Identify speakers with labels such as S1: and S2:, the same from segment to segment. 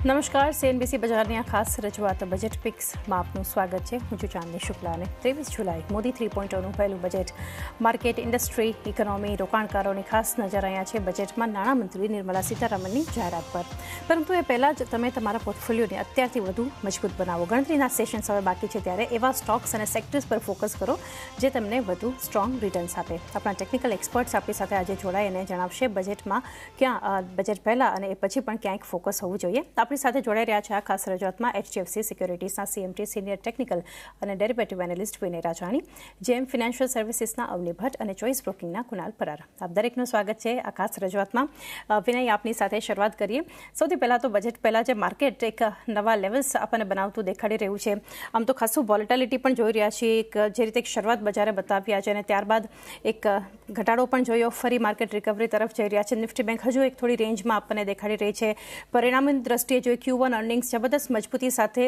S1: નમસ્કાર, સીએનબીસી બજારની આ ખાસ રજૂઆત બજેટ પિક્સમાં આપનું સ્વાગત છે. હું છું ચાંદની શુક્લા અને 23 જુલાઈ મોદી 3.0નું પહેલું બજેટ માર્કેટ, ઇન્ડસ્ટ્રી, ઇકોનોમી, રોકાણકારોની ખાસ નજર અહીંયા છે બજેટમાં નાણામંત્રી નિર્મલા સીતારામનની જાહેરાત પર. પરંતુ એ પહેલાં જ તમે તમારા પોર્ટફોલિયોને અત્યારથી વધુ મજબૂત બનાવો. ગણતરીના સેશન્સ હવે બાકી છે ત્યારે એવા સ્ટોક્સ અને સેક્ટર્સ પર ફોકસ કરો જે તમને વધુ સ્ટ્રોંગ રિટર્ન્સ આપે. આપણા ટેકનિકલ એક્સપર્ટ્સ આપણી સાથે આજે જોડાઈ અને જણાવશે બજેટમાં ક્યાં બજેટ પહેલાં અને એ પછી પણ ક્યાંક ફોકસ હોવું જોઈએ. આપણી સાથે જોડાઈ રહ્યા છે આ ખાસ રજૂઆતમાં HDFC સિક્યોરિટીઝના CMT સિનિયર ટેકનિકલ અને ડેરિવેટિવ એનાલિસ્ટ વિનય રાજાણી, જેમ ફિનાન્શિયલ સર્વિસીસના અવની ભટ્ટ અને ચોઇસ બ્રોકિંગના કુનાલ પરાર. આપ દરેકનું સ્વાગત છે આ ખાસ રજૂઆતમાં. વિનય, આપની સાથે શરૂઆત કરીએ. સૌથી પહેલાં તો બજેટ પહેલાં જે માર્કેટ એક નવા લેવલ્સ આપણને બનાવતું દેખાડી રહ્યું છે. આમ તો ખાસું વોલેટિલિટી પણ જોઈ રહ્યા છીએ, જે રીતે એક શરૂઆત બજારે બતાવ્યા છે અને ત્યારબાદ એક ઘટાડો પણ જોયો. ફરી માર્કેટ રિકવરી તરફ જઈ રહ્યા છે. નિફ્ટી બેંક હજુ એક થોડી રેન્જમાં આપણને દેખાડી રહી છે. પરિણામની દ્રષ્ટિએ જોઈએ Q1 અર્નિંગ્સ જબરદસ્ત મજબૂતી સાથે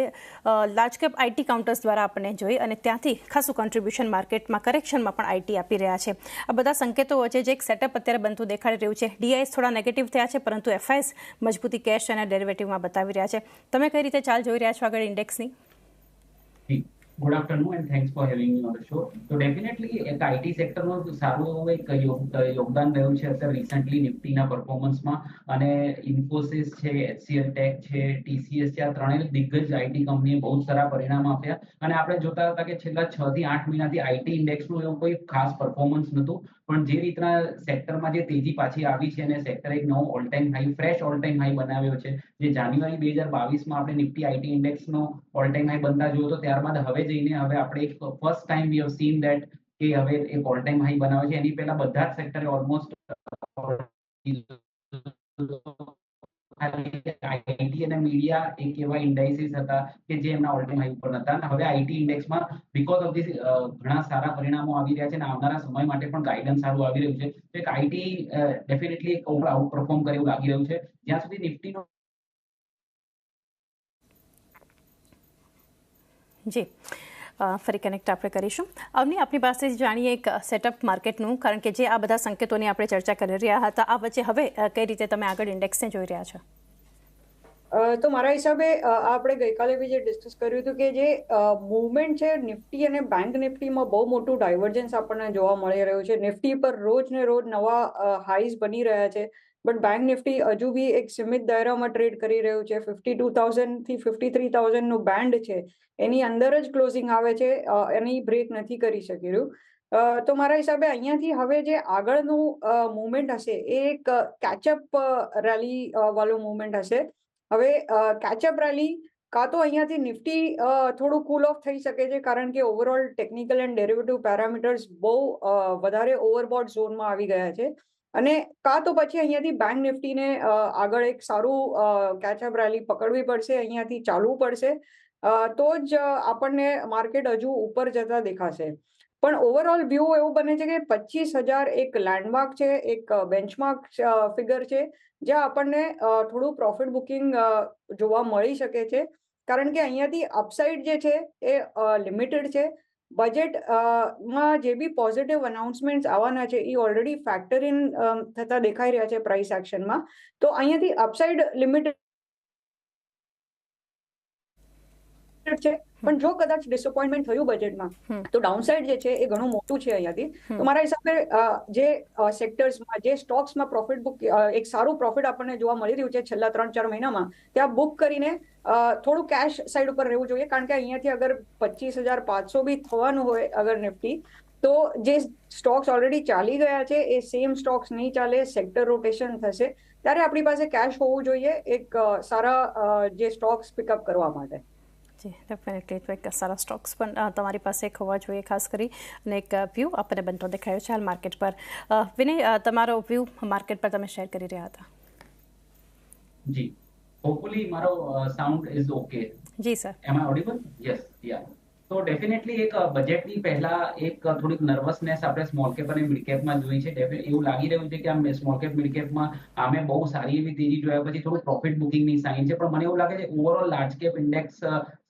S1: લાર્જ કેપ IT કાઉન્ટર્સ દ્વારા આપણને જોઈ અને ત્યાંથી ખાસું કોન્ટ્રીબ્યુશન માર્કેટમાં કરેક્શનમાં પણ IT આપી રહ્યા છે. આ બધા સંકેતો વચ્ચે જે એક સેટઅપ અત્યારે બનતું દેખાડી રહ્યું છે. DIs થોડા નેગેટિવ થયા છે, પરંતુ FIs મજબૂતી કેશ અને ડેરિવેટિવમાં બતાવી રહ્યા છે. તમે કઈ રીતે ચાલ જોઈ રહ્યા છો આગળ ઇન્ડેક્સની?
S2: Good afternoon and thanks for having me on the show. So definitely એક IT સેક્ટરનું સારું એવું એક યોગદાન રહ્યું છે અત્યારે રિસન્ટલી નિફ્ટીના પરફોર્મન્સમાં. અને ઇન્ફોસિસ છે, HCL ટેક છે, TCS છે, આ ત્રણેય દિગ્ગજ IT કંપનીએ બહુ સારા પરિણામ આપ્યા. અને આપણે જોતા હતા કે છેલ્લા 6 થી 8 મહિનાથી IT ઇન્ડેક્સનું એવું કોઈ ખાસ પરફોર્મન્સ નહોતું, પણ જે રીતના સેક્ટરમાં જે તેજી પાછી આવી છે અને સેક્ટર એક નવો all time high, fresh all time high બનાવ્યો છે. જે જાન્યુઆરી 2022માં આપણે નિફ્ટી IT ઇન્ડેક્સનો ઓલ ટાઈમ હાઈ બનતા જોયો તો ત્યારબાદ હવે આપણે એક first time we have seen that કે હવે એક ઓલ ટાઈમ હાઈ બનાવે છે. એની પહેલા બધા જ સેક્ટરે ઓલમોસ્ટ IT અને મીડિયા એક એવા ઇન્ડાઇસીસ હતા કે જે એમના ઓલ ટાઈમ હાઈ ઉપર હતા. હવે IT ઇન્ડેક્સમાં બીકોઝ ઓફ ધીસ ઘણા સારા પરિણામો આવી રહ્યા છે અને આવનારા સમય માટે પણ ગાઈડન્સ સારું આવી રહ્યું છે. તો એક IT ડેફિનેટલી એક આઉટ પરફોર્મ કરે એવું લાગી રહ્યું છે. જ્યાં સુધી નિફ્ટીનો
S1: જી ફરી કનેક્ટ આપણે કરીશું. અવની, આપણી પાસે જાણીએ એક સેટઅપ માર્કેટનું, કારણ કે જે આ બધા સંકેતોની આપણે ચર્ચા કરી રહ્યા હતા આ વચ્ચે હવે કઈ રીતે તમે આગળ ઇન્ડેક્સને જોઈ રહ્યા છો?
S3: તો મારા હિસાબે આપણે ગઈકાલે બી જે ડિસ્કસ કર્યું હતું કે જે મૂવમેન્ટ છે નિફ્ટી અને બેંક નિફ્ટીમાં બહુ મોટું ડાયવર્જન્સ આપણને જોવા મળી રહ્યું છે. નિફ્ટી પર રોજ ને રોજ નવા હાઈઝ બની રહ્યા છે, બટ બેંક નિફ્ટી હજુ બી એક સીમિત દાયરામાં ટ્રેડ કરી રહ્યું છે. 52,000 થી 53,000 નું બેન્ડ છે, એની અંદર જ ક્લોઝિંગ આવે છે, એની બ્રેક નથી કરી શકી રહ્યું. તો મારા હિસાબે અહીંયાથી હવે જે આગળનું મુવમેન્ટ હશે એ એક કેચઅપ રેલી વાળું મુવમેન્ટ હશે. હવે કેચઅપ રેલી કાં તો અહીંયાથી નિફ્ટી થોડું કૂલ ઓફ થઈ શકે છે, કારણ કે overall technical and derivative parameters બહુ વધારે ઓવરબોટ ઝોનમાં આવી ગયા છે. અને કાં તો પછી અહીંયાથી બેંક નિફ્ટીને આગળ એક સારું કેચઅપ રેલી પકડવી પડશે, અહીંયાથી ચાલવું પડશે, તો જ આપણને માર્કેટ હજુ ઉપર જતા દેખાશે. પણ ઓવરઓલ વ્યૂ એવું બને છે કે 25,000 એક લેન્ડમાર્ક છે, એક બેન્ચમાર્ક ફિગર છે, જ્યાં આપણને થોડું પ્રોફિટ બુકિંગ જોવા મળી શકે છે. કારણ કે અહીંયાથી અપસાઇડ જે છે એ લિમિટેડ છે. બજેટમાં જે બી પોઝિટિવ અનાઉન્સમેન્ટ આવવાના છે એ ઓલરેડી ફેક્ટર ઇન થતા દેખાઈ રહ્યા છે પ્રાઇસ એક્શનમાં. તો અહીંયાથી અપસાઇડ લિમિટેડ છે, પણ જો કદાચ ડિસઅપોઇન્ટમેન્ટ થયું બજેટમાં તો ડાઉનસાઇડ જે છે એ ઘણું મોટું છે અહીંયાથી. તો મારા હિસાબે જે સેક્ટર્સમાં, જે સ્ટોક્સમાં પ્રોફિટ બુક એક સારું પ્રોફિટ આપણને જોવા મળી રહ્યું છે છેલ્લા 3-4 મહિનામાં, ત્યાં બુક કરીને થોડું કેશ સાઈડ ઉપર રહેવું જોઈએ. કારણ કે અહીંયાથી અગર 25,500 બી થવાનું હોય અગર નિફ્ટી, તો જે સ્ટોક્સ ઓલરેડી ચાલી ગયા છે એ સેમ સ્ટોક્સ નહીં ચાલે, સેક્ટર રોટેશન થશે. ત્યારે આપણી પાસે કેશ હોવું જોઈએ એક સારા જે સ્ટોક્સ પિકઅપ કરવા માટે.
S1: જી ડેફિનેટલી. તો એક સારા સ્ટોક્સ પણ તમારી પાસે એક હોવા જોઈએ ખાસ કરી, અને એક વ્યૂ આપણને બનતો દેખાયો છે હાલ માર્કેટ પર. વિનય, તમારો વ્યૂ માર્કેટ પર તમે શેર કરી રહ્યા હતા.
S2: જી, હોપફુલી મારો સાઉન્ડ ઇઝ ઓકે.
S1: જી sir.
S2: Am I audible? Yes, yeah. તો ડેફિનેટલી એક બજેટની પહેલા એક થોડીક નર્વસનેસ આપણે સ્મોલ કેપ અને મિડ કેપમાં જોઈ છે. એવું લાગી રહ્યું છે કે આમ સ્મોલ કેપ મિડ કેપમાં આમે બહુ સારી એવી તેજી જોયા પછી થોડું પ્રોફિટ બુકિંગની સાઇન છે. પણ મને એવું લાગે છે ઓવરઓલ લાર્જ કેપ ઇન્ડેક્સ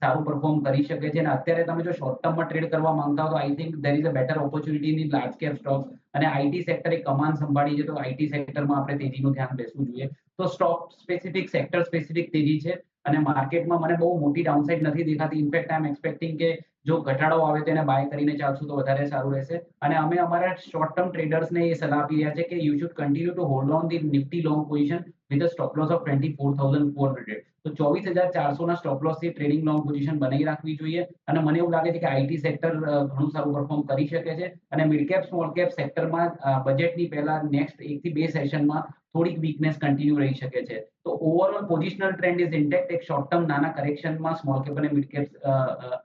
S2: સારું પરફોર્મ કરી શકે છે. અને અત્યારે તમે જો શોર્ટ ટર્મમાં ટ્રેડ કરવા માંગતા હો તો I think there is a better opportunity in large cap stocks. અને IT સેક્ટરે કમાન સંભાળી છે, તો IT સેક્ટરમાં આપણે તેજીનું ધ્યાન બેસવું જોઈએ. તો સ્ટોક સ્પેસિફિક, સેક્ટર સ્પેસિફિક તેજી છે. અને માર્કેટમાં મને બહુ મોટી ડાઉનસાઇડ નથી દેખાતી. ઇનફેક્ટ આઈ એમ એક્સપેક્ટિંગ કે જો ઘટાડો આવે તો એને બાય કરીને ચાલશું તો વધારે સારું રહેશે. અને અમે અમારા શોર્ટ ટર્મ ટ્રેડર્સને એ સલાહ આપી રહ્યા છે કે you should continue two hold on the Nifty long position with a stop loss of 24,400. તો 24,400 ના સ્ટોપ લોસ થી ટ્રેડિંગ લોંગ પોઝિશન બનાવી રાખવી જોઈએ. અને મને એવું લાગે છે કે આઈટી સેક્ટર ઘણું સારું પરફોર્મ કરી શકે છે. અને મિડ કેપ સ્મોલ કેપ સેક્ટરમાં બજેટની પહેલા નેક્સ્ટ 1 થી 2 સેશનમાં થોડીક વીકનેસ કન્ટિન્યુ રહી શકે છે. તો overall positional trend is intact. એક શોર્ટ ટર્મ નાના કરેક્શનમાં સ્મોલ કેપ અને મિડ કેપ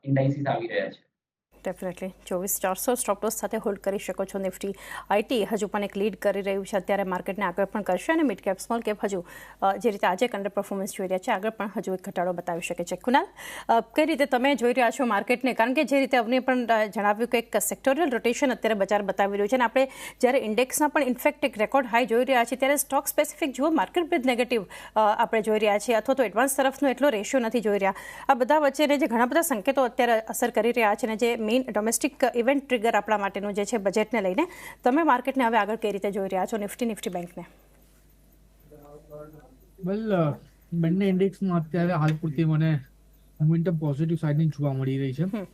S2: ઇન્ડાઇસીસ આવી રહ્યા છે.
S1: ડેફિનેટલી 24,400 સ્ટોપ લોસ સાથે હોલ્ડ કરી શકો છો. નિફ્ટી આઈટી હજુ પણ એક લીડ કરી રહ્યું છે અત્યારે, માર્કેટને આગળ પણ કરશે. અને મિડ કેપ સ્મોલ કેપ હજુ જે રીતે આજે અંડર પરફોર્મન્સ જોઈ રહ્યા છે આગળ પણ હજુ એક ઘટાડો બતાવી શકે છે. કુનાલ, કઈ રીતે તમે જોઈ રહ્યા છો માર્કેટને? કારણ કે જે રીતે અવને પણ જણાવ્યું કે એક સેક્ટોરિયલ રોટેશન અત્યારે બજાર બતાવી રહ્યું છે, અને આપણે જ્યારે ઇન્ડેક્સના પણ ઇનફેક્ટ એક રેકોર્ડ હાઈ જોઈ રહ્યા છીએ, ત્યારે સ્ટોક સ્પેસિફિક જુઓ માર્કેટ બ્રિજ નેગેટિવ આપણે જોઈ રહ્યા છીએ, અથવા તો એડવાન્સ તરફનો એટલો રેશિયો નથી જોઈ રહ્યા. આ બધા વચ્ચેને જે ઘણા બધા સંકેતો અત્યારે અસર કરી રહ્યા છે, અને જે મેઇન ડોમેસ્ટિક ઇવેન્ટ ટ્રિગર આપણા માટેનું જે છે બજેટને લઈને, તમે માર્કેટને હવે આગળ કઈ રીતે જોઈ રહ્યા છો, નિફ્ટી બેંકને?
S4: વેલ, બંને ઇન્ડેક્સમાં અત્યારે હાલ પૂરતી મને મોમેન્ટમ પોઝિટિવ સાઇડની જોવા મળી રહી છે.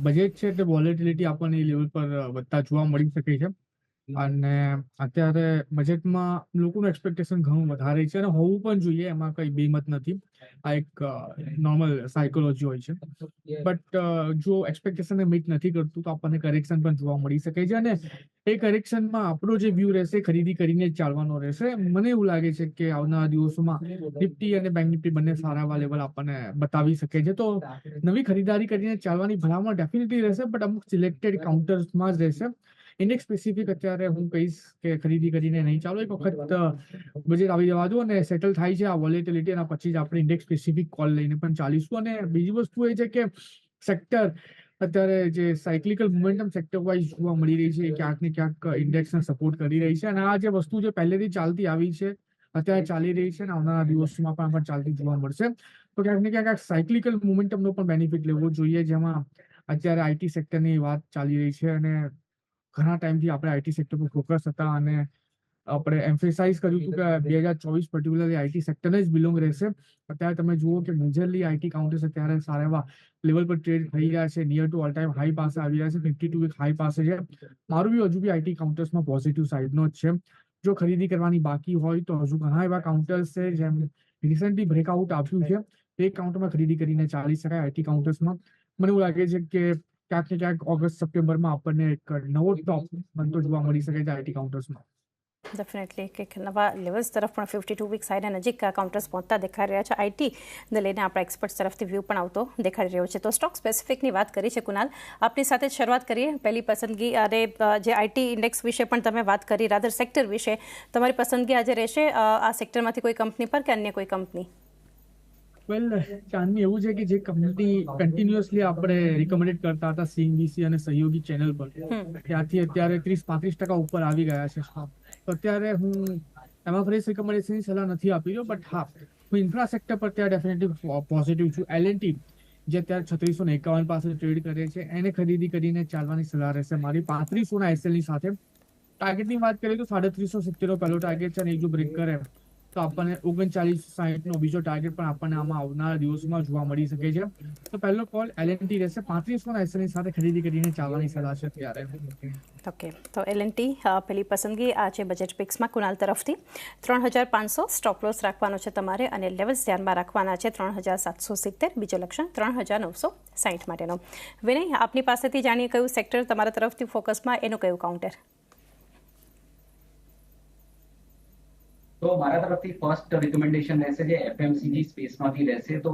S4: બજેટ છે એટલે વોલેટિલિટી આપણને એ લેવલ પર વધતા જોવા મળી શકે છે. અને અત્યારે બજેટમાં લોકોનું એક્સપેક્ટેશન ઘણું વધારે છે, અને હોવું પણ જોઈએ, એમાં કઈ બેમત નથી. આ એક નોર્મલ સાયકોલોજી હોય છે. બટ જો એક્સપેક્ટેશનને મીટ નથી કરતું તો આપણને કરેક્શન પણ જોવા મળી શકે છે. અને એ કરેક્શનમાં આપણો જે વ્યૂ રહેશે ખરીદી કરીને જ ચાલવાનો રહેશે. મને એવું લાગે છે કે આવનારા દિવસોમાં નિફ્ટી અને બેંક નિફ્ટી બંને સારા એવા લેવલ આપણને બતાવી શકે છે. તો નવી ખરીદારી કરીને ચાલવાની ભલામણ ડેફિનેટલી રહેશે, બટ અમુક સિલેક્ટેડ કાઉન્ટર્સમાં જ રહેશે. ઇન્ડેક્સ સ્પેસિફિક અત્યારે હું કહીશ કે ખરીદી કરીને નહીં ચાલો, એક વખત બજેટ આવી જવા દો અને સેટલ થાય છે આ વોલેટિલિટી, અને પછી જ આપણે ઇન્ડેક્સ સ્પેસિફિક કોલ લઈને પણ ચાલીશું. અને બીજી વસ્તુ એ છે કે સેક્ટર અત્યારે જે સાયક્લિકલ મોમેન્ટમ સેક્ટર વાઇઝ જોવા મળી રહી છે, ક્યાંક ને ક્યાંક ઇન્ડેક્સને સપોર્ટ કરી રહી છે. અને આ જે વસ્તુ જે પહેલેથી ચાલતી આવી છે, અત્યારે ચાલી રહી છે, અને આવનારા દિવસોમાં પણ ચાલતી જોવા મળશે. તો ક્યાંક ને ક્યાંક સાયક્લિકલ મોમેન્ટમનો પણ બેનિફિટ લેવો જોઈએ, જેમાં અત્યારે આઈટી સેક્ટરની વાત ચાલી રહી છે. અને ઘણા ટાઈમથી આપણે આઈટી સેક્ટર પર ફોકસ હતા, અને આપણે એમ્ફેસાઇઝ કર્યું હતું કે 2024 પર્ટિક્યુલરલી આઈટી સેક્ટરને જ બિલોંગ રહેશે. અત્યારે તમે જુઓ કે મેજરલી આઈટી કાઉન્ટર્સ અત્યારે સારા એવા લેવલ પર ટ્રેડ થઈ રહ્યા છે, near to all time high પાસે આવી રહ્યા છે, 52 વીક હાઈ પાસે છે. મારું બી હજુ બી આઈટી કાઉન્ટર્સમાં પોઝિટિવ સાઇડનો જ છે. જો ખરીદી કરવાની બાકી હોય તો હજુ ઘણા એવા કાઉન્ટર્સ છે જેમ રિસન્ટલી બ્રેકઆઉટ આપ્યું છે, એક કાઉન્ટરમાં ખરીદી કરીને ચાલી શકાય આઈટી કાઉન્ટર્સમાં. મને એવું લાગે છે કે ક્યાંક ને ક્યાંક ઓગસ્ટ સપ્ટેમ્બરમાં આપણને એક નવો ટોપ બનતો જોવા મળી શકે છે આઈટી કાઉન્ટર્સમાં.
S1: ડેફિનેટલી એક નવા લેવલ્સ તરફ પણ 52 વીક સાઇડે નજીક કાઉન્ટર્સ પહોંચતા દેખાઈ રહ્યા છે. આઈટીને લઈને આપણા એક્સપર્ટ્સ તરફથી વ્યૂ પણ આવતો દેખાઈ રહ્યો છે. તો સ્ટોક સ્પેસિફિકની વાત કરી છે કુનાલ, આપની સાથે શરૂઆત કરીએ. પહેલી પસંદગી, અને જે આઈટી ઇન્ડેક્સ વિશે પણ તમે વાત કરી, રાધર સેક્ટર વિશે, તમારી પસંદગી આજે રહેશે આ સેક્ટરમાંથી કોઈ કંપની પર કે અન્ય કોઈ કંપની?
S4: વેલ, ચાંદની એવું છે કે જે કંપની કન્ટિન્યુઅસલી આપણે રિકમેન્ડેડ કરતા હતા સીએનબીસી અને સહયોગી ચેનલ પર, ત્યાંથી અત્યારે 30-35% ઉપર આવી ગયા છે. તો અત્યારે હું એમાં ફ્રેશ રિકમેન્ડેશનની સલાહ નથી આપી રહ્યો, બટ હા, હું ઇન્ફ્રા સેક્ટર પર ત્યાં ડેફિનેટલી પોઝિટિવ છું. એલએનટી જે અત્યારે 3651 પાસે ટ્રેડ કરે છે, એને ખરીદી કરીને ચાલવાની સલાહ રહેશે મારી. 3500 એસએલની સાથે ટાર્ગેટની વાત કરીએ તો 350-70 પહેલો ટાર્ગેટ છે, અને એ જો બ્રેક કરે તો આપણને 3960 બીજો ટાર્ગેટ પણ આપણને આમાં આવનારા દિવસોમાં જોવા મળી શકે છે. તો પહેલો કોલ એલએનટી રહેશે. 3500 એસએલની સાથે ખરીદી કરીને ચાલવાની સલાહ છે ત્યારે.
S1: ઓકે, તો એલએનટી પહેલી પસંદગી આ છે બજેટ પિક્સમાં કુનાલ તરફથી. 3500 સ્ટોપ લોસ રાખવાનો છે તમારે, અને લેવલ્સ ધ્યાનમાં રાખવાના છે 3770, બીજો લક્ષ્ય 3960 માટેનો. વિનય, આપની પાસેથી જાણીએ કયું સેક્ટર તમારા તરફથી ફોકસમાં, એનું કયું કાઉન્ટર?
S2: તો મારા તરફથી ફર્સ્ટ રિકમેન્ડેશન રહેશે જે એફએમસીજી સ્પેસમાંથી રહેશે. તો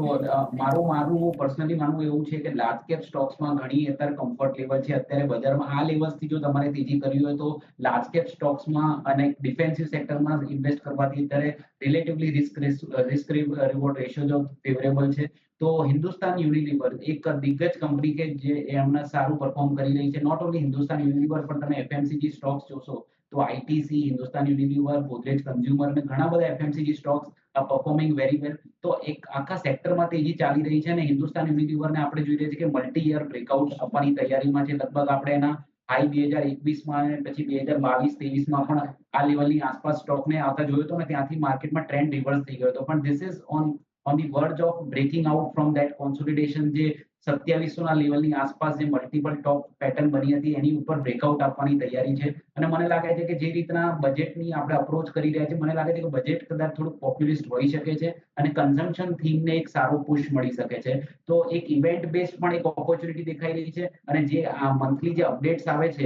S2: મારું પર્સનલી માનવું એવું છે કે લાર્જ કેપ સ્ટોક્સમાં ઘણી અત્યારે કમ્ફર્ટ લેવલ છે અત્યારે બજારમાં. આ લેવલ્સથી જો તમારે તેજી કરવી હોય તો લાર્જ કેપ સ્ટોક્સમાં અને ડિફેન્સિવ સેક્ટરમાં ઇન્વેસ્ટ કરવાથી અત્યારે રિલેટિવલી રિસ્ક રિવોર્ડ રેશિયો જો ફેવરેબલ છે. તો હિન્દુસ્તાન યુનિલિવર એક દિગ્ગજ કંપની કે જે એમના સારું પરફોર્મ કરી રહી છે. નોટ ઓનલી હિન્દુસ્તાન યુનિલિવર, પણ તમે એફએમસીજી સ્ટોક્સ જોશો તો ITC, Hindustan Unilever, Godrej consumer અને ઘણા બધા FMCG stocks performing very well. તો એક આખા સેક્ટરમાં તેજી ચાલી રહી છે, અને હિન્દુસ્તાન યુનિલિવરને આપણે જોઈ રહ્યા છીએ કે મલ્ટી યર બ્રેકઆઉટ આપવાની તૈયારીમાં છે. લગભગ આપણે એના હાઈ 2021માં અને પછી 2022-23માં પણ આ લેવલની આસપાસ સ્ટોકને આવતા જોયો હતો, ને ત્યાંથી માર્કેટમાં ટ્રેન્ડ રિવર્સ થઈ ગયો હતો. પણ this is on on the verge of breaking out from that consolidation, જે 2700 લેવલની આસપાસ જે મલ્ટિપલ ટોપ પેટર્ન બની હતી એની ઉપર બ્રેકઆઉટ આપવાની તૈયારી છે. અને મને લાગે છે કે જે રીતના બજેટની આપણે અપ્રોચ કરી રહ્યા છીએ, મને લાગે છે કે બજેટ કદાચ થોડુંક પોપ્યુલિસ્ટ હોઈ શકે છે અને કન્ઝમ્પશન થીમને એક સારો પુશ મળી શકે છે. તો એક ઇવેન્ટ બેઝ પણ એક ઓપોર્ચ્યુનિટી દેખાઈ રહી છે. અને જે આ મંથલી જે અપડેટ્સ આવે છે,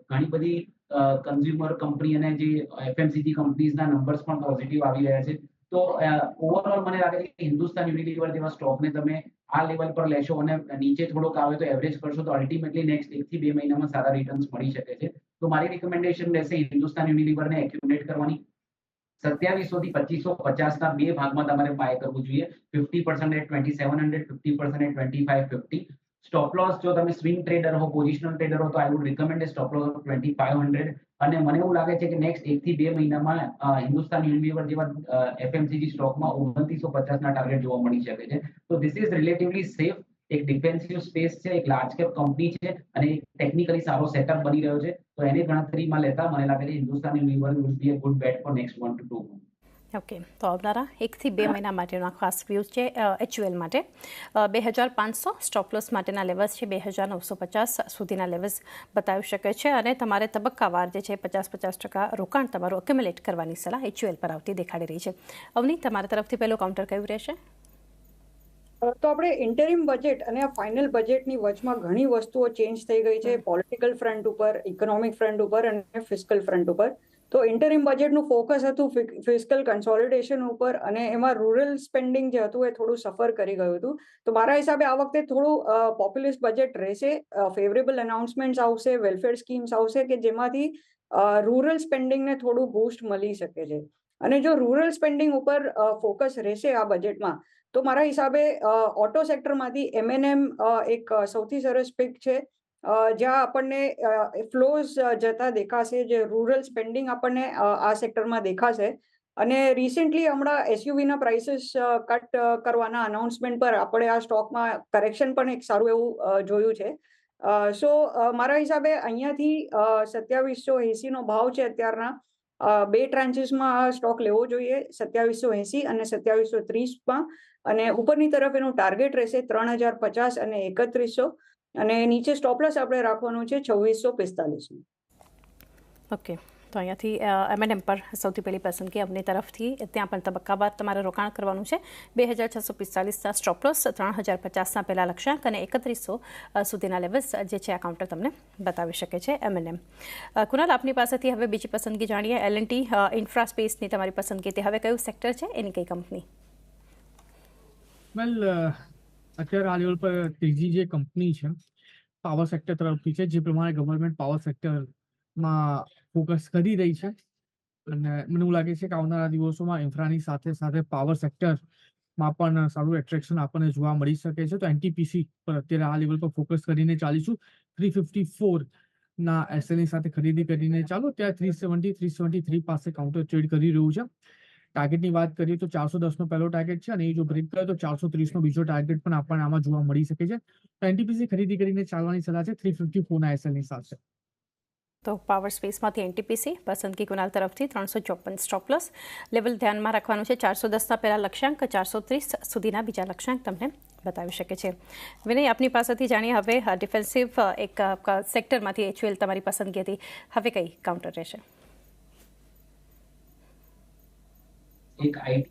S2: ઘણી બધી કન્ઝ્યુમર કંપની અને જે FMCG કંપનીઝના નંબર્સ પણ પોઝિટિવ આવી રહ્યા છે. તો ઓવરઓલ મને લાગે છે કે હિન્દુસ્તાન યુનિલિવર જેવા સ્ટોકને તમે આ લેવલ પર લેશો અને નીચે થોડોક આવે તો એવરેજ કરશો તો અલ્ટિમેટલી નેક્સ્ટ 1 થી 2 મહિનામાં સારા રિટર્ન્સ મળી શકે છે. તો મારી રિકમેન્ડેશન રહેશે હિન્દુસ્તાન યુનિલિવરને એક્યુમ્યુલેટ કરવાની. 2700 થી 2550 ના બે ભાગમાં તમારે બાય કરવું જોઈએ. 50% at 2700, 50% at 2550. સ્ટોપ લોસ જો તમે સ્વિંગ ટ્રેડર હો, પોઝિશનલ ટ્રેડર હો, તો I would recommend A stop loss of 2500. અને મને એવું લાગે છે કે નેક્સ્ટ 1 થી 2 મહિનામાં હિન્દુસ્તાન યુનિલિવર જેવા FMCG સ્ટોકમાં 2950 ના ટાર્ગેટ જોવા મળી શકે છે. તો ધીસ ઇઝ રિલેટિવલી સેફ. એક ડિફેન્સિવ સ્પેસ છે, એક લાર્જ કેપ કંપની છે અને ટેકનિકલી સારો સેટઅપ બની રહ્યો છે. તો એની ગણતરીમાં લેતા મને લાગે છે Hindustan Unilever would be a good bet for next 1 to 2 months.
S1: Okay, તો આવનારા 1 થી 2 મહિના માટેનો ખાસ વ્યૂઝ છે HUL માટે. 2500 સ્ટોપ લોસ માટેના લેવલ્સ છે, 2950 સુધીના લેવલ્સ બતાવી શકે છે. અને તમારે તબક્કાવાર જે છે 50% રોકાણ તમારું એક્યુમ્યુલેટ કરવાની સલાહ HUL પર આવતી દેખાડી રહી છે. અવની, તમારા તરફથી પહેલું કાઉન્ટર કયું રહેશે?
S3: તો આપણે ઇન્ટરિમ બજેટ અને આ ફાઇનલ બજેટની વચમાં ઘણી વસ્તુઓ ચેન્જ થઈ ગઈ છે, પોલિટિકલ ફ્રન્ટ ઉપર, ઇકોનોમિક ફ્રન્ટ ઉપર અને ફિસ્કલ ફ્રન્ટ ઉપર. તો ઇન્ટરિમ બજેટનું ફોકસ હતું ફિસ્કલ કન્સોલિડેશન ઉપર અને એમાં રૂરલ સ્પેન્ડિંગ જે હતું એ થોડું સફર કરી ગયું હતું. તો મારા હિસાબે આ વખતે થોડું પોપ્યુલિસ્ટ બજેટ રહેશે. ફેવરેબલ અનાઉન્સમેન્ટ્સ આવશે, વેલફેર સ્કીમ્સ આવશે કે જેમાંથી રૂરલ સ્પેન્ડિંગને થોડું બૂસ્ટ મળી શકે છે. અને જો રૂરલ સ્પેન્ડિંગ ઉપર ફોકસ રહેશે આ બજેટમાં, તો મારા હિસાબે ઓટો સેક્ટરમાંથી M&M એક સૌથી સરસ પિક છે, જ્યાં આપણને ફ્લોઝ જતા દેખાશે, જે રૂરલ સ્પેન્ડિંગ આપણને આ સેક્ટરમાં દેખાશે. અને રિસેન્ટલી હમણાં SUVના પ્રાઇસીસ કટ કરવાના અનાઉન્સમેન્ટ પર આપણે આ સ્ટોકમાં કરેક્શન પણ એક સારું એવું જોયું છે. સો મારા હિસાબે અહીંયાથી 2780 ભાવ છે અત્યારના. બે ટ્રાન્ચીસમાં આ સ્ટોક લેવો જોઈએ, 2780 અને 2730માં. અને ઉપરની તરફ એનું ટાર્ગેટ રહેશે 3050 અને 3100. અને નીચે સ્ટોપ લોસ આપણે રાખવાનું છે 2645.
S1: ઓકે, તો અહીંયાથી M&M પર સૌથી પહેલી પસંદગી અમની તરફથી. ત્યાં પણ તબક્કાવાર તમારે રોકાણ કરવાનું છે. 2645ના સ્ટોપ લોસ, 3050ના પહેલા લક્ષ્યાંક અને 3100 સુધીના લેવલ્સ જે છે આ કાઉન્ટર તમને બતાવી શકે છે M&M. કુનાલ, આપની પાસેથી હવે બીજી પસંદગી જાણીએ. L&T ઇન્ફ્રા સ્પેસની તમારી પસંદગી, તે હવે કયું સેક્ટર છે, એની કઈ કંપની?
S4: વેલ, અત્યારે આ લેવલ પર ત્રીજી જે કંપની છે પાવર સેક્ટર તરફથી છે, જે પ્રમાણે ગવર્મેન્ટ પાવર સેક્ટરમાં ફોકસ કરી રહી છે. અને મને એવું લાગે છે કે આવનારા દિવસોમાં ઇન્ફ્રાની સાથે સાથે પાવર સેક્ટરમાં પણ સારું એટ્રેક્શન આપણને જોવા મળી શકે છે. તો NTPC પર અત્યારે આ લેવલ પર ફોકસ કરીને ચાલીશું. 354ના SLની સાથે ખરીદી કરીને ચાલો. ત્યાં 370, 373 પાસે કાઉન્ટર ટ્રેડ કરી રહ્યું છે. ટાર્ગેટની વાત કરીએ તો 410નો પહેલો ટાર્ગેટ છે અને એ જો બ્રેક કરે તો 430નો બીજો ટાર્ગેટ પણ આપણને આમાં જોવા મળી શકે છે. તો NTPC ખરીદી કરીને ચાલવાની સલાહ છે 354ના SLની સાથે.
S1: તો પાવર સ્પેસમાંથી NTPC પસંદગી કુનાલ તરફથી. 354 સ્ટોપ લોસ લેવલ ધ્યાનમાં રાખવાનું છે. 410ના પહેલા લક્ષ્યાંક, 430 સુધીના બીજા લક્ષ્યાંક તમને બતાવી શકે છે. વિનય, આપની પાસેથી જાણીએ હવે ડિફેન્સિવ એક સેક્ટરમાંથી HUL તમારી પસંદગી હતી, હવે કઈ કાઉન્ટર રહેશે?
S2: એક IT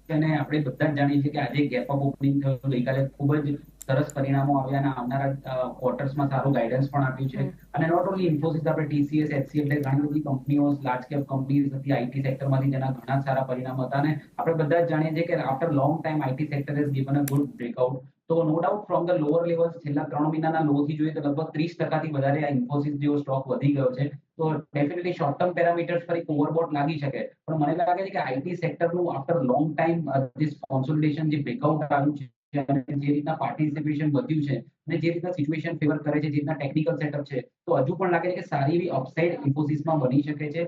S2: અને આપણે બધા જ જાણીએ છીએ કે આજે ગેપ અપ ઓપનિંગ થયું, ગઈકાલે ખૂબ જ સરસ પરિણામો આવ્યા અને આવનારા ક્વાર્ટર્સમાં સારું ગાઈડન્સ પણ આપ્યું છે. અને નોટ ઓનલી ઇન્ફોસિસ, આપણે TCS, HCL, ઘણી બધી કંપનીઓ, લાર્જ કેપ કંપનીઝ હતી IT સેક્ટરમાંથી, જેના ઘણા સારા પરિણામો હતા. અને આપણે બધા જ જાણીએ છીએ કે after long time IT sector has given a good breakout. તો no doubt from the lower levels છેલ્લા 3 મહિનાના લોથી જોઈએ તો લગભગ 30%થી વધારે આ ઇન્ફોસિસ જેવો સ્ટોક વધી ગયો છે. તો ડેફિનેટલી શોર્ટ ટર્મ પેરામીટર્સ પર એક ઓવરબોટ લાગી શકે, પણ મને લાગે છે કે IT સેક્ટરનું આફ્ટર લોંગ ટાઈમ જે કોન્સોલિડેશન, જે બ્રેકઆઉટ આવ્યું છે, અને જે રીતના પાર્ટિસિપેશન વધ્યું છે અને જે રીતના સિચ્યુએશન ફેવર કરે છે, જે રીતના ટેકનિકલ સેટઅપ છે, તો હજુ પણ લાગે છે કે સારી એવી અપસાઇડ ઇન્ફોસિસમાં બની શકે છે.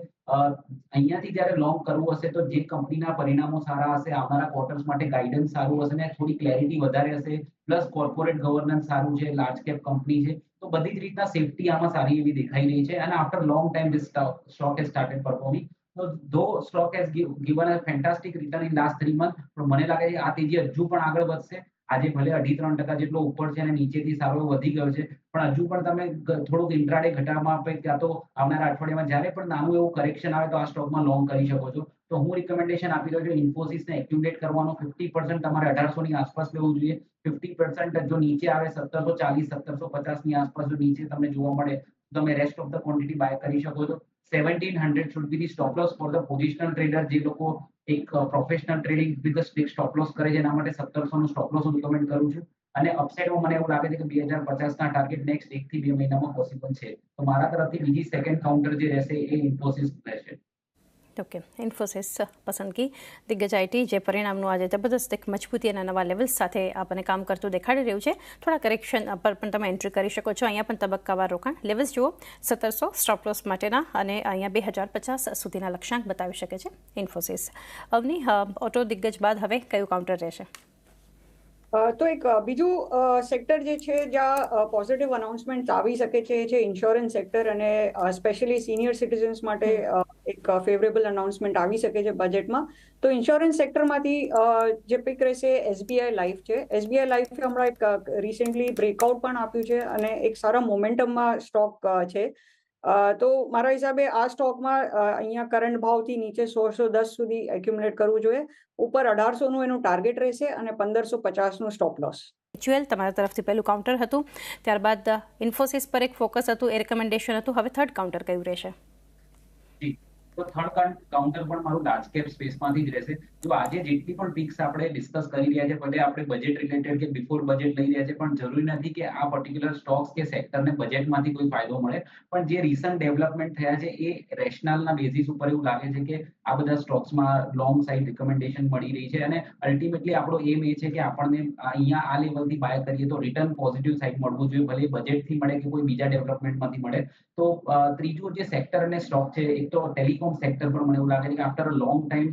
S2: અહીંયાથી જ્યારે લોંગ કરવું હશે તો જે કંપનીના પરિણામો સારા હશે, આવનારા ક્વાર્ટર્સ માટે ગાઈડન્સ સારું હશે ને થોડી ક્લેરિટી વધારે હશે, પ્લસ કોર્પોરેટ ગવર્નન્સ સારું છે, લાર્જ કેપ કંપની છે, તો બધી જ રીતના સેફટી આમાં સારી એવી દેખાઈ રહી છે. અને after long time this stock has started performing. though stock has given a fantastic return in last 3 months, પણ મને લાગે છે આ તેજી હજુ પણ આગળ વધશે. આજે ભલે 2.5-3% જેટલો ઉપર છે અને નીચેથી સારો વધી ગયો છે, પણ હજુ પણ તમે થોડુંક ઇન્ટ્રાડે ઘટાડામાં આપે ત્યાં તો આવનારા અઠવાડિયામાં જ્યારે પણ નાનું એવું કરેક્શન આવે તો આ સ્ટોકમાં લોંગ કરી શકો છો. તો હું રિકમેન્ડેશન આપી રહ્યો છું ઇન્ફોસિસને એક્યુમ્યુલેટ કરવાનો. 50% તમારે 1800 ની આસપાસ લેવું જોઈએ. 50% જો નીચે આવે 1740-1750 ની આસપાસ જો નીચે તમને જોવા મળે તો તમે rest of the quantity buy કરી શકો છો. 1700 should be the stop loss for the positional trader. જે લોકો એક professional trading with stop loss કરે છે એના માટે 1700 નો સ્ટોપ લોસ હું રિકમેન્ડ કરું છું. અને અપસાઇડમાં મને એવું લાગે છે કે 2050 ના ટાર્ગેટ નેક્સ્ટ 1 થી 2 મહિનામાં પોસિબલ છે. તો મારા તરફથી બીજી સેકન્ડ કાઉન્ટર જે રહેશે એ ઇન્ફોસિસ રહેશે.
S1: ઓકે, ઇન્ફોસિસ પસંદગી. દિગ્ગજ આઈટી જે પરિણામનું આજે જબરદસ્ત એક મજબૂતી અને નવા લેવલ્સ સાથે આપણને કામ કરતું દેખાડી રહ્યું છે. થોડા કરેક્શન પર પણ તમે એન્ટ્રી કરી શકો છો. અહીંયા પણ તબક્કાવાર રોકાણ. લેવલ્સ જુઓ 1700 સ્ટોપ લોસ માટેના અને અહીંયા 2050 સુધીના લક્ષ્યાંક બતાવી શકે છે ઇન્ફોસિસ. અવની, ઓટો દિગ્ગજ બાદ હવે કયું કાઉન્ટર રહેશે?
S3: તો એક બીજું સેક્ટર જે છે જ્યાં પોઝિટિવ અનાઉન્સમેન્ટ આવી શકે છે ઇન્સ્યોરન્સ સેક્ટર, અને સ્પેશિયલી સિનિયર સિટીઝન્સ માટે એક ફેવરેબલ અનાઉન્સમેન્ટ આવી શકે છે બજેટમાં. તો ઇન્સ્યોરન્સ સેક્ટરમાંથી જે પિક રહેશે એસબીઆઈ લાઈફ છે. એસબીઆઈ લાઈફે હમણાં એક રિસેન્ટલી બ્રેકઆઉટ પણ આપ્યું છે અને એક સારા મોમેન્ટમમાં સ્ટોક છે. તો મારા હિસાબે આ સ્ટોકમાં અહીંયા કરંટ ભાવથી નીચે 1610 સુધી એક્યુમ્યુલેટ કરવું જોઈએ. ઉપર 1800 નું એનું ટાર્ગેટ રહેશે અને 1550 નું સ્ટોપ લોસ.
S1: જ્વેલ તમારા તરફથી પહેલું કાઉન્ટર હતું, ત્યારબાદ ઇન્ફોસિસ પર એક ફોકસ હતું, એ રેકમેન્ડેશન હતું. હવે થર્ડ કાઉન્ટર કયું રહેશે?
S2: તો થર્ડ કાઉન્ટર પણ મારું લાર્જ કેપ સ્પેસમાંથી જ રહેશે. જો આજે જેટલી પણ પિક્સ આપણે ડિસ્કસ કરી રહ્યા છે, ભલે આપણે બજેટ રિલેટેડ કે બિફોર બજેટ લઈ રહ્યા છે, પણ જરૂરી નથી કે આ પર્ટિક્યુલર સ્ટોક્સ કે સેક્ટરને બજેટમાંથી કોઈ ફાયદો મળે. પણ જે રિસન્ટ ડેવલપમેન્ટ થયા છે એ રેશનલના બેઝિસ ઉપર એવું લાગે છે કે આ બધા સ્ટોક્સમાં લોંગ સાઇડ રિકમેન્ડેશન મળી રહી છે અને અલ્ટિમેટલી આપણો એમ એ છે કે આપણને અહીંયા આ લેવલથી બાય કરીએ તો રિટર્ન પોઝિટિવ સાઇડ મળવું જોઈએ, ભલે બજેટથી મળે કે કોઈ બીજા ડેવલપમેન્ટમાંથી મળે. તો ત્રીજું જે સેક્ટર અને સ્ટોક છે, એક તો ટેલિકોમ સેક્ટર પણ મને એવું લાગે છે કે after a long time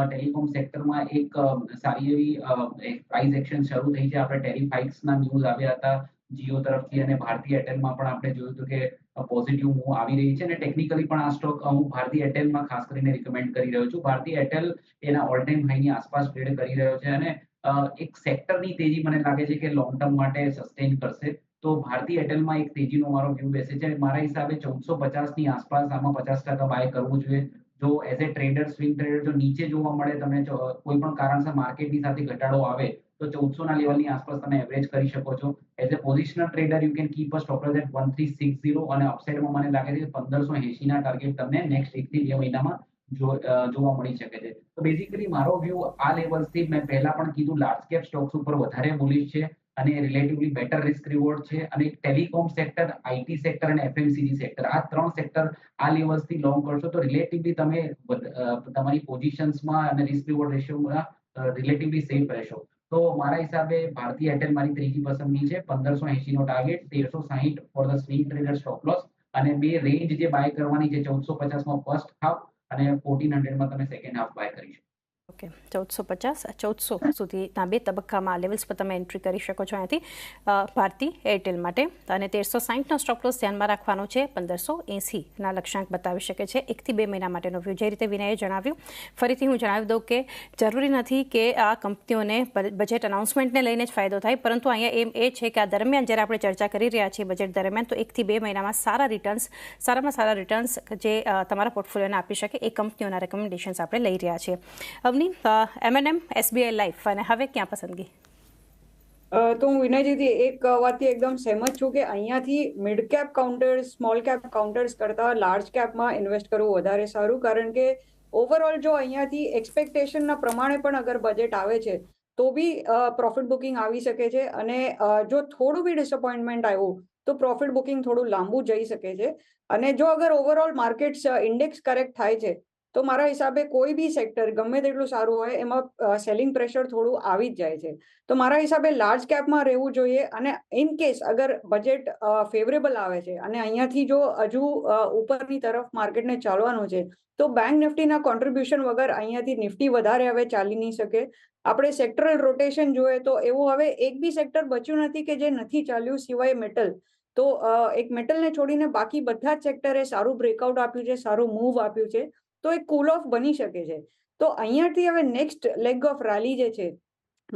S2: telecom સેક્ટરમાં એક સારી એવી પ્રાઇસ એક્શન શરૂ થઈ છે. આપણે ટેરિફ હાઇક્સના ન્યૂઝ આવ્યા હતા જીઓ તરફથી અને ભારતીય એરટેલમાં પણ આપણે જોયું હતું કે પોઝિટિવ મૂવ આવી રહી છે અને ટેકનિકલી પણ આ સ્ટોક હું ભારતીય એરટેલમાં ખાસ કરીને રિકમેન્ડ કરી રહ્યો છું. ભારતીય એરટેલ એના ઓલ ટાઈમ હાઈની આસપાસ ટ્રેડ કરી રહ્યો છે અને એક સેક્ટરની તેજી મને લાગે છે કે લોંગ ટર્મ માટે સસ્ટેન કરશે. તો ભારતીય એરટેલમાં એક તેજીનો મારો વ્યૂ બેસે છે. મારા હિસાબે 1450 ની આસપાસ આમાં 50% બાય કરવું જોઈએ. જો as a trader, swing trader, જો નીચે જોવા મળે, તમે કોઈ પણ કારણસર માર્કેટની સાથે ઘટાડો આવે તો 1400 ના લેવલની આસપાસ તમે એવરેજ કરી શકો છો. As a positional trader you can keep a stop loss at 1360 અને અપસાઇડમાં મને લાગે છે કે 1580 ના ટાર્ગેટ તમને નેક્સ્ટ 1 થી 2 મહિનામાં જોવા મળી શકે છે. તો બેઝિકલી મારો વ્યૂ આ લેવલથી મેં પહેલા પણ કીધું લાર્જ કેપ સ્ટોક્સ ઉપર વધારે બુલિશ છે અને રિલેટિવલી બેટર રિસ્ક રિવોર્ડ છે. અને ટેલિકોમ સેક્ટર, આઈટી સેક્ટર અને એફએમસીજી સેક્ટર, આ 3 સેક્ટર આ લેવલ્સથી લોંગ કરશો તો રિલેટિવલી તમે તમારી પોઝિશન્સમાં અને રિસ્ક રિવોર્ડ રેશિયોમાં રિલેટિવલી સેફ રહેશો. તો મારા હિસાબે ભારતીય એરટેલ મારી ત્રીજી પસંદગી છે. 1580 નો target, 1360 for the swing trader stop loss અને બે રેન્જ જે બાય કરવાની છે 1450 માં ફર્સ્ટ હાફ અને 1400 માં તમે સેકન્ડ હાફ બાય કરી શકો.
S1: ઓકે, 1450-1400 સુધીના બે તબક્કામાં લેવલ્સ પર તમે એન્ટ્રી કરી શકો છો અહીંયાથી ભારતી એરટેલ માટે. અને 1360નો સ્ટોપ લોસ ધ્યાનમાં રાખવાનો છે. 1580ના લક્ષ્યાંક બતાવી શકે છે. 1 થી 2 મહિના માટેનો વ્યૂ જે રીતે વિનયે જણાવ્યું. ફરીથી હું જણાવી દઉં કે જરૂરી નથી કે આ કંપનીઓને બજેટ અનાઉન્સમેન્ટને લઈને જ ફાયદો થાય, પરંતુ અહીંયા એમ એ છે કે આ દરમિયાન જ્યારે આપણે ચર્ચા કરી રહ્યા છીએ બજેટ દરમિયાન, તો 1 થી 2 મહિનામાં સારામાં સારા રિટર્ન્સ જે તમારા પોર્ટફોલિયોને આપી શકે એ કંપનીઓના રેકમેન્ડેશન્સ આપણે લઈ રહ્યા છીએ. M&M, એસબીઆઈ લાઈફ, અને હવે ક્યાં પસંદગી?
S3: તો હું વિનયજીથી એક વાતથી એકદમ સહેમત છું કે અહીંયાથી mid cap counters, small cap counters કરતા લાર્જ કેપમાં ઇન્વેસ્ટ કરવું વધારે સારું. કારણ કે ઓવરઓલ જો અહીંયાથી એક્સપેક્ટેશનના પ્રમાણે પણ અગર બજેટ આવે છે તો બી પ્રોફિટ બુકિંગ આવી શકે છે અને જો થોડું બી ડિસઅપોઇન્ટમેન્ટ આવ્યું તો પ્રોફિટ બુકિંગ થોડું લાંબુ જઈ શકે છે. અને જો અગર ઓવરઓલ માર્કેટ્સ ઇન્ડેક્સ કરેક્ટ થાય છે તો મારા હિસાબે કોઈ બી સેક્ટર ગમે તેટલું સારું હોય એમાં સેલિંગ પ્રેશર થોડું આવી જ જાય છે. તો મારા હિસાબે લાર્જ કેપમાં રહેવું જોઈએ. અને ઇન કેસ અગર બજેટ ફેવરેબલ આવે છે અને અહીંયાથી જો હજુ ઉપરની તરફ માર્કેટને ચાલવાનું છે તો બેંક નિફ્ટીના કોન્ટ્રીબ્યુશન વગર અહીંયાથી નિફ્ટી વધારે હવે ચાલી નહીં શકે. આપણે સેક્ટરલ રોટેશન જોઈએ તો એવું હવે એક બી સેક્ટર બચ્યું નથી કે જે નથી ચાલ્યું સિવાય મેટલ. તો એક મેટલને છોડીને બાકી બધા જ સેક્ટરે સારું બ્રેકઆઉટ આપ્યું છે, સારું મૂવ આપ્યું છે. તો એક કૂલ ઓફ બની શકે છે. તો અહીંયાથી હવે નેક્સ્ટ લેગ ઓફ રેલી જે છે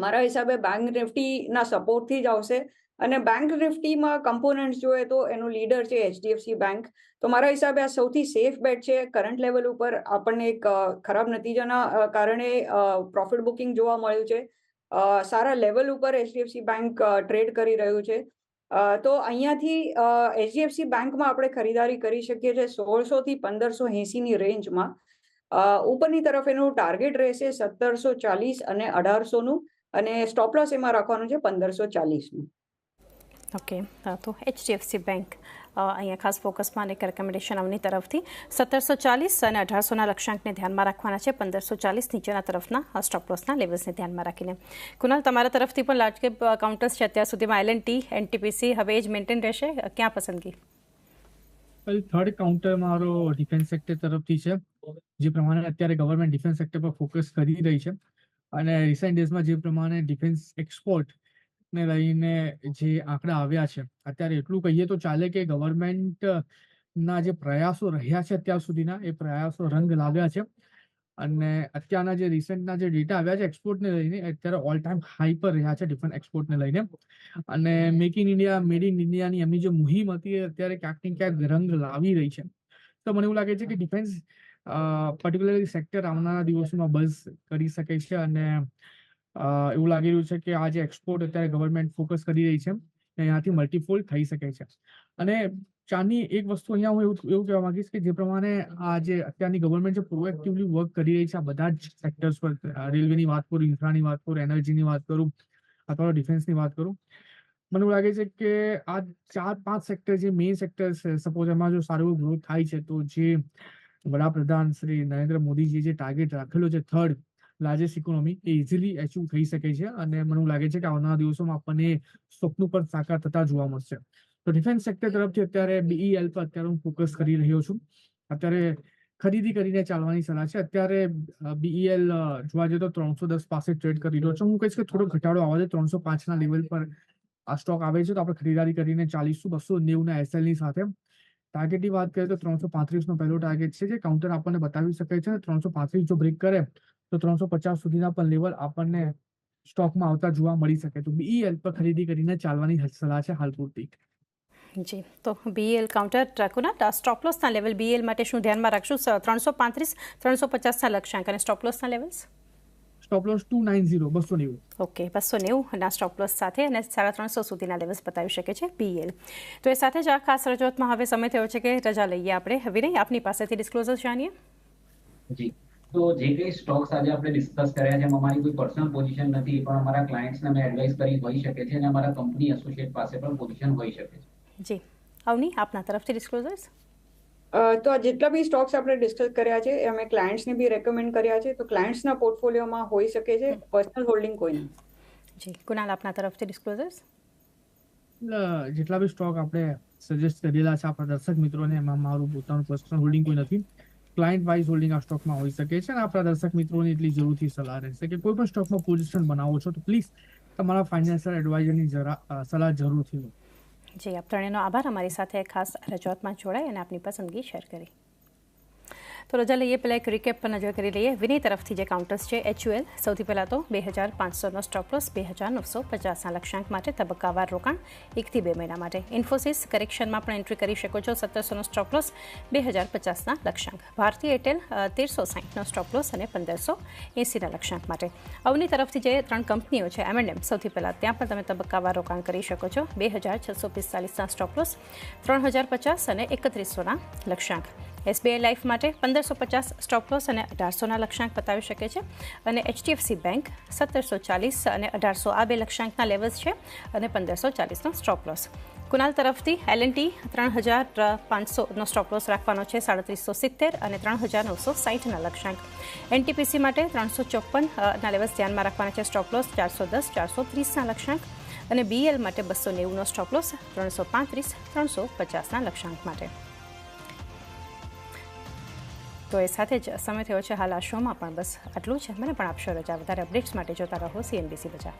S3: મારા હિસાબે બેંક નિફ્ટીના સપોર્ટથી જ આવશે. અને બેંક નિફ્ટીમાં કમ્પોનન્ટ્સ જોઈએ તો એનું લીડર છે HDFC બેંક. તો મારા હિસાબે આ સૌથી સેફ બેટ છે. કરંટ લેવલ ઉપર આપણને એક ખરાબ નતીજાના કારણે પ્રોફિટ બુકિંગ જોવા મળ્યું છે. સારા લેવલ ઉપર HDFC બેંક ટ્રેડ કરી રહ્યું છે. તો અહીંયાથી HDFC બેંકમાં આપણે ખરીદારી કરી શકીએ છીએ 1600 થી 1580 રેન્જમાં. ઉપરની તરફ એનું ટાર્ગેટ રહેશે 1740 અને 1800 અને સ્ટોપ લોસ એમાં રાખવાનું છે 1540.
S1: ઓકે, તો HDFC બેંક અહીંયા ખાસ ફોકસમાં અને રેકમેન્ડેશન અમની તરફથી 1740 અને 1800ના લક્ષ્યાંકને ધ્યાનમાં રાખવાના છે. 1540 નીચેના તરફના સ્ટોપ લોસના લેવલ્સને ધ્યાનમાં રાખીને. કુનાલ, તમારા તરફથી પણ લાર્જ કેપ કાઉન્ટર્સ છે અત્યાર સુધીમાં L&T, NTPC, હવે એ જ મેન્ટેન રહેશે, ક્યાં પસંદગી?
S4: થર્ડ કાઉન્ટર મારો ડિફેન્સ સેક્ટર તરફથી છે. જે પ્રમાણે અત્યારે ગવર્મેન્ટ ડિફેન્સ સેક્ટર પર ફોકસ કરી રહી છે અને રિસેન્ટ ડેઝમાં જે પ્રમાણે ડિફેન્સ એક્સપોર્ટ ને લઈને જે આંકડા આવ્યા છે, અત્યારે એટલું કહીએ તો ચાલે કે ગવર્મેન્ટના જે પ્રયાસો રહ્યા છે અત્યાર સુધીના, એ પ્રયાસો રંગ લાવ્યા છે. અને અત્યારના જે રિસેન્ટના જે ડેટા આવ્યા છે એક્સપોર્ટને લઈને, અત્યારે ઓલ ટાઈમ હાઈ પર રહ્યા છે ડિફેન્સ એક્સપોર્ટને લઈને. અને make in India, made in ઇન્ડિયાની એમની જે મુહિમ હતી એ અત્યારે ક્યાંક ને ક્યાંક રંગ લાવી રહી છે. તો મને એવું લાગે છે કે ડિફેન્સ પર્ટિક્યુલરલી સેક્ટર આવનારા દિવસોમાં બઝ કરી શકે છે. અને એવું લાગી રહ્યું છે કે આ જે એક્સપોર્ટ અત્યારે ગવર્મેન્ટ ફોકસ કરી રહી છે એનાથી મલ્ટીફોલ્ડ થઈ શકે છે. અને ચાની એક વસ્તુ અહીંયા હું એવું કહેવા માંગીશ કે જે પ્રમાણે આ જે અત્યારની ગવર્મેન્ટ જે પ્રોએક્ટિવલી વર્ક કરી રહી છે આ બધા જ સેક્ટર્સ પર, રેલવેની વાત કરું, ઇન્ફ્રાની વાત કરું, એનર્જીની વાત કરું અથવા ડિફેન્સની વાત કરું, મને એવું લાગે છે કે આ 4-5 સેક્ટર જે મેઇન સેક્ટર છે, સપોઝ એમાં જો સારું ગ્રોથ થાય છે તો જે વડાપ્રધાન શ્રી નરેન્દ્ર મોદીજીએ જે ટાર્ગેટ રાખેલો છે થર્ડ લાર્જેસ્ટ ઇકોનોમી, એ ઇઝીલી એચીવ થઈ શકે છે. અને મને એવું લાગે છે કે આવનારા દિવસોમાં આપણને સ્વપ્ન પર સાકાર થતા જોવા મળશે. તો ડિફેન્સ સેક્ટર તરફથી અત્યારે BEL પર અત્યારે હું ફોકસ કરી રહ્યો છું. અત્યારે ખરીદી કરીને ચાલવાની સલાહ છે. અત્યારે BEL જોવા જઈએ તો 310 પાસે ટ્રેડ કરી રહ્યો છે. હું કહીશ કે થોડો ઘટાડો આવે છે, 305ના લેવલ પર આ સ્ટોક આવે છે તો આપણે ખરીદારી કરીને ચાલીશું 290ના SL ની સાથે. ટાર્ગેટની વાત કરીએ તો 335નો પહેલો ટાર્ગેટ છે જે કાઉન્ટર આપણને બતાવી શકે છે. 335 જો બ્રેક કરે તો 350 સુધીના પણ લેવલ આપણને સ્ટોકમાં આવતા જોવા મળી શકે. તો BEL પર ખરીદી કરીને ચાલવાની સલાહ છે હાલ પૂરતી.
S1: જી, તો BEL કાઉન્ટર ટ્રેકોના સ્ટોપ લોસના લેવલ BEL માટે શું ધ્યાનમાં રાખશું? 335, 350ના લક્ષ્યાંક અને સ્ટોપ લોસના લેવલ્સ?
S4: Stop loss 290, 290.
S1: ઓકે, 290ના સ્ટોપ લોસ સાથે અને 350 સુધીના લેવલ્સ બતાવી શકે છે BEL. તો એ સાથે જ આ ખાસ રજૂઆતમાં હવે સમય થયો છે કે રજા લઈએ આપણે. વિનય, આપની પાસેથી ડિસ્ક્લોઝર જાણીએ.
S2: જી, તો જે કઈ સ્ટોક્સ આજે આપણે ડિસ્કસ કર્યા છે અમારી કોઈ પર્સનલ પોઝિશન નથી, પણ અમારા ક્લાયન્ટ્સને અમે એડવાઇસ કરી હોઈ શકે છે અને અમારા કંપની એસોસિએટ પાસે પણ પોઝિશન હોઈ શકે છે.
S1: જી, અવની, આપના તરફથી ડિસ્ક્લોઝર્સ?
S3: તો આ જેટલા બી સ્ટોક્સ આપણે ડિસ્કસ કર્યા છે એ અમે ક્લાયન્ટ્સને બી રેકમેન્ડ કર્યા છે. તો ક્લાયન્ટ્સના પોર્ટફોલિયોમાં હોઈ શકે છે, પર્સનલ હોલ્ડિંગ કોઈ નહીં.
S1: જી, કુનાલ, આપના તરફથી ડિસ્ક્લોઝર્સ?
S4: જેટલા બી સ્ટોક આપણે સજેસ્ટ કરેલા છે આપણા દર્શક મિત્રોને, એમાં મારું પોતાનું પર્સનલ હોલ્ડિંગ કોઈ નથી. ક્લાયન્ટ વાઇઝ હોલ્ડિંગ આ સ્ટોકમાં હોઈ શકે છે. અને આપણા દર્શક મિત્રોની એટલી જરૂરથી સલાહ રહેશે કે કોઈ પણ સ્ટોકમાં પોઝિશન બનાવો છો તો પ્લીઝ તમારા ફાઇનાન્શિયલ એડવાઇઝરની સલાહ જરૂરથી લો.
S1: જી, આપ ત્રણેયનો આભાર અમારી સાથે ખાસ રજૂઆતમાં જોડાઈ અને આપની પસંદગી શેર કરી. તો રજા લઈએ પહેલાં એક રિકેપ પર નજર કરી લઈએ. વિનય તરફથી જે કાઉન્ટર્સ છે HUL, સૌથી પહેલાં તો 2500નો સ્ટોપ લોસ, 2950ના લક્ષ્યાંક માટે તબક્કાવાર રોકાણ 1 થી 2 મહિના માટે. ઇન્ફોસિસ કરેક્શનમાં પણ એન્ટ્રી કરી શકો છો, 1700નો સ્ટોપ લોસ, 2050ના લક્ષ્યાંક. ભારતીય એરટેલ 1360નો સ્ટોપ લોસ અને 1580ના લક્ષ્યાંક માટે. અવની તરફથી જે 3 કંપનીઓ છે M&M, સૌથી પહેલાં ત્યાં પણ તમે તબક્કાવાર રોકાણ કરી શકો છો, 2645ના સ્ટોપ લોસ, 3050 અને 3100ના લક્ષ્યાંક. SBI લાઈફ માટે 1550 સ્ટોપ લોસ અને 1800ના લક્ષ્યાંક બતાવી શકે છે. અને HDFC બેંક 1740 અને 1800 આ બે લક્ષ્યાંકના લેવલ્સ છે અને 1540નો સ્ટોપ લોસ. કુનાલ તરફથી L&T 3500નો સ્ટોપ લોસ રાખવાનો છે, 3770 અને 3960ના લક્ષ્યાંક. NTPC માટે 354ના લેવલ્સ ધ્યાનમાં રાખવાના છે, સ્ટોપ લોસ 410, 430ના લક્ષ્યાંક. અને BEL માટે 290નો સ્ટોપ લોસ, 335, 350ના લક્ષ્યાંક માટે. તો એ સાથે જ સમય થયો છે હાલ આ શોમાં પણ બસ આટલું છે. મને પણ આપશો રજા. વધારે અપડેટ્સ માટે જોતા રહો CNBC બજાર.